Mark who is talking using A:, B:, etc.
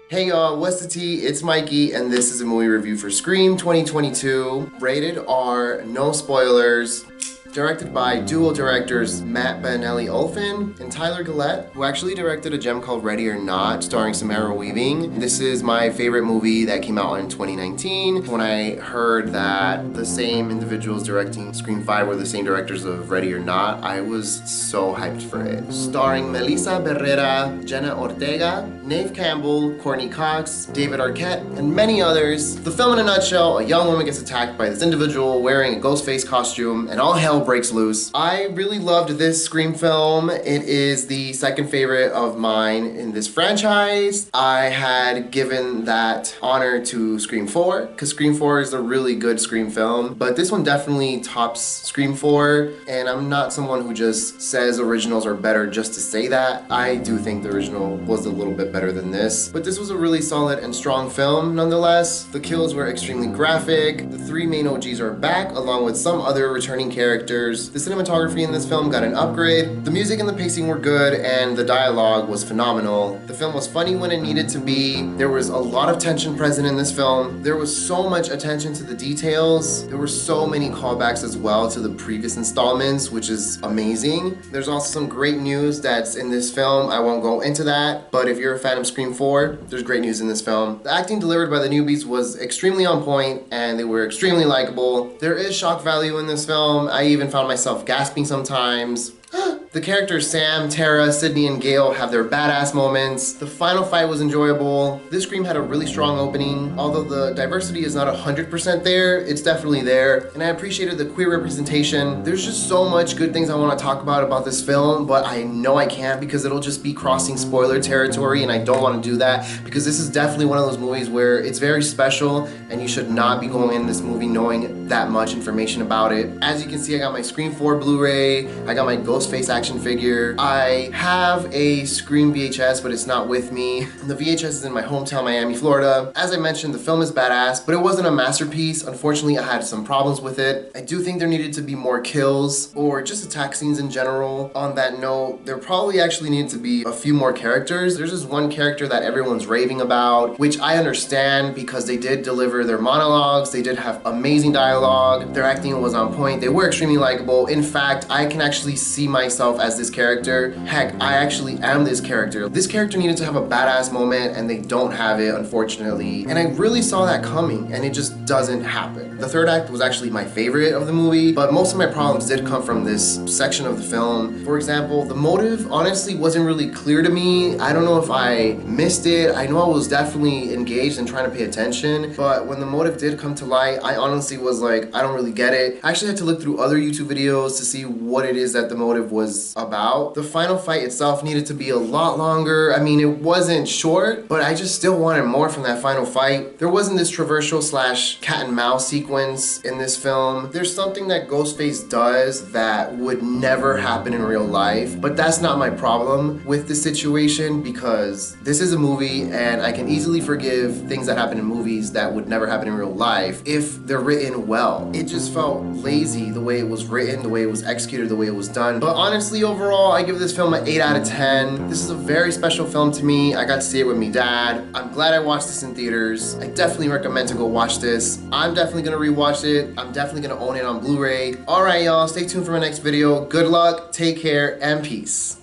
A: Hey y'all, what's the tea? It's Mikey, and this is a movie review for Scream 2022. Rated R, no spoilers. Directed by dual directors Matt Benelli-Olphin and Tyler Gillette, who actually directed a gem called Ready or Not, starring Samara Weaving. This is my favorite movie that came out in 2019. When I heard that the same individuals directing Scream 5 were the same directors of Ready or Not, I was so hyped for it. Starring Melissa Barrera, Jenna Ortega, Neve Campbell, Courtney Cox, David Arquette, and many others. The film in a nutshell: a young woman gets attacked by this individual wearing a ghost face costume, and all hell breaks loose. I really loved this Scream film. It is the second favorite of mine in this franchise. I had given that honor to Scream 4, because Scream 4 is a really good Scream film, but this one definitely tops Scream 4, and I'm not someone who just says originals are better just to say that. I do think the original was a little bit better than this, but this was a really solid and strong film nonetheless. The kills were extremely graphic. The three main OGs are back, along with some other returning characters. The cinematography in this film got an upgrade. The music and the pacing were good, and the dialogue was phenomenal. The film was funny when it needed to be. There was a lot of tension present in this film. There was so much attention to the details. There were so many callbacks as well to the previous installments, which is amazing. There's also some great news that's in this film. I won't go into that, but if you're a fan of Scream 4, there's great news in this film. The acting delivered by the newbies was extremely on point, and they were extremely likable. There is shock value in this film. I even found myself gasping sometimes. The characters Sam, Tara, Sydney, and Gail have their badass moments. The final fight was enjoyable. This Scream had a really strong opening. Although the diversity is not 100% there, it's definitely there. And I appreciated the queer representation. There's just so much good things I want to talk about this film, but I know I can't because it'll just be crossing spoiler territory, and I don't want to do that because this is definitely one of those movies where it's very special and you should not be going in this movie knowing that much information about it. As you can see, I got my Scream 4 Blu-ray. I got my Ghostface action figure. I have a Scream VHS, but it's not with me. The VHS is in my hometown, Miami, Florida. As I mentioned, the film is badass, but it wasn't a masterpiece. Unfortunately, I had some problems with it. I do think there needed to be more kills or just attack scenes in general. On that note, there probably actually needed to be a few more characters. There's just one character that everyone's raving about, which I understand because they did deliver their monologues. They did have amazing dialogue. Their acting was on point. They were extremely likable. In fact, I can actually see myself as this character. Heck, I actually am this character. This character needed to have a badass moment, and they don't have it, unfortunately. And I really saw that coming, and it just doesn't happen. The third act was actually my favorite of the movie, but most of my problems did come from this section of the film. For example, the motive honestly wasn't really clear to me. I don't know if I missed it. I know I was definitely engaged and trying to pay attention, but when the motive did come to light, I honestly was like, I don't really get it. I actually had to look through other YouTube videos to see what it is that the motive was about. The final fight itself needed to be a lot longer. I mean, it wasn't short, but I just still wanted more from that final fight. There wasn't this traversal / cat and mouse sequence in this film. There's something that Ghostface does that would never happen in real life, but that's not my problem with this situation because this is a movie and I can easily forgive things that happen in movies that would never happen in real life if they're written well. It just felt lazy the way it was written, the way it was executed, the way it was done. But honestly, overall, I give this film an 8 out of 10. This is a very special film to me. I got to see it with me dad. I'm glad I watched this in theaters. I definitely recommend to go watch this. I'm definitely gonna rewatch it. I'm definitely gonna own it on Blu-ray. All right, y'all, stay tuned for my next video. Good luck, take care, and peace.